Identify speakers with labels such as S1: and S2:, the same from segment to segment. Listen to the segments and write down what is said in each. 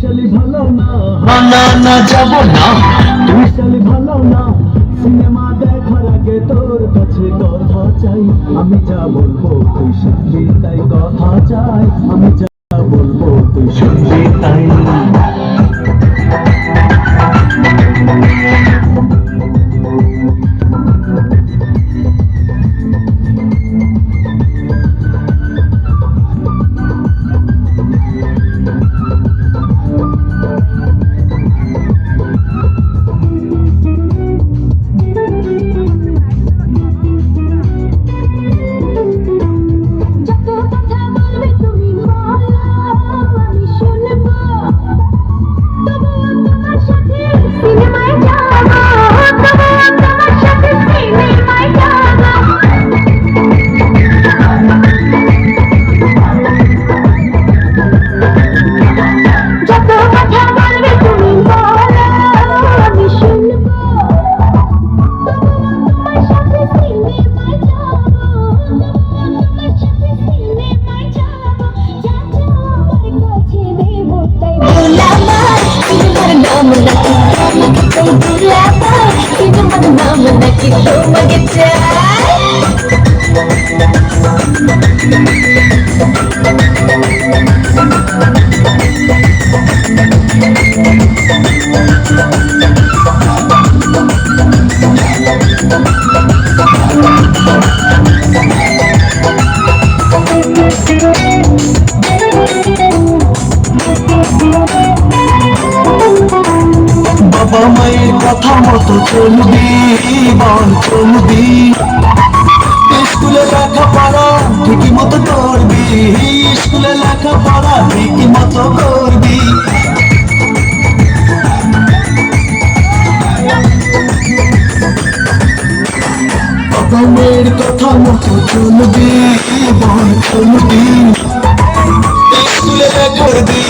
S1: শালি ভালো না, না না যাব না, তুই শালি ভালো না। সিনেমা দেখার আগে তোর কাছে কথা চাই, আমি যা বলবো তুই শুনবি তাই, কথা চাই আমি যা বলবো তুই শুনবি তাই। বাবা মায়ের কথা মতো চলবি, বল চলবি, স্কুলে লেখাপড়া ঠিকই মতো করবি, স্কুলে লেখাপড়া ঠিকই মতো করবি। বাবা মায়ের কথা মতো চলবি, বল চলবি, স্কুলে করবি,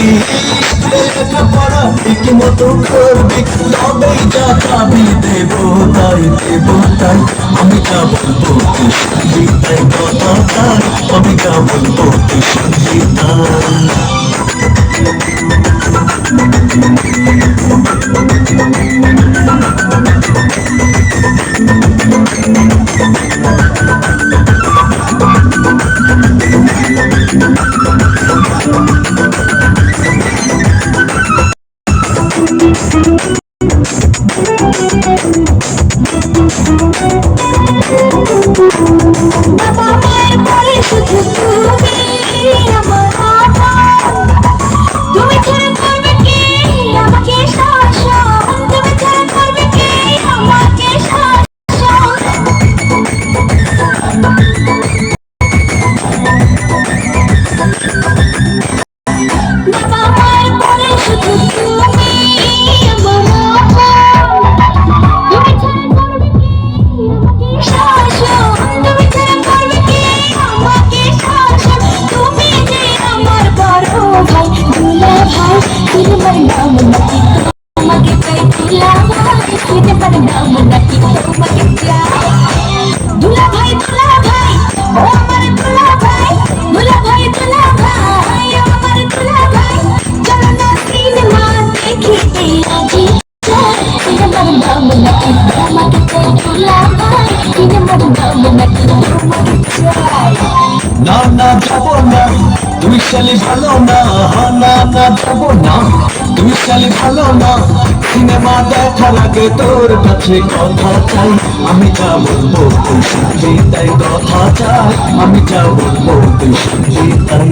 S1: স্কুলে লেখাপড়া ঠিকই মতো করবি, তবেই যা চাবি দেবো তাই, দেবো তাই, আমি যা বলবো তুই শুনবি তাই, কথা তাই, আমি যা বলবো তুই শুনবি তাই।
S2: বাবা মায়ের পরে শুধু তুমি আমার আপন, তুমি ছাড়া করবে কে আমাকে শাসন, তুমি ছাড়া করবে কে আমাকে শাসন। বাবা মায়ের পরে শুধু তুমি আমার আপন, তুমি ছাড়া করবে কে আমাকে শাসন, তুমি ছাড়া করবে কে আমাকে শাসন। তুমি যে আমার বড় ভাই, দুলা ভাই, সিনেমার নাম নাকি তোমাকে চাই, দুলা ভাই, সিনেমার নাম নাকি তোমাকে চাই। দুলা ভাই, দুলা ভাই, ও আমার দুলা ভাই, দুলা ভাই, দুলা ভাই, ও আমার দুলা ভাই, চলো না সিনেমা দেখিতে আজি যাই, সিনেমার নাম নাকি তোমাকে চাই, দুলা ভাই, সিনেমার নাম নাকি তোমাকে চাই।
S1: না না যাব না, তুই শালি ভালো না, না না যাব না, তুই শালি ভালো না। সিনেমা দেখার আগে তোর কাছে কথা চাই, আমি যা বলবো তুই শুনবি তাই, কথা চাই আমি যা বলবো তুই শুনবি তাই।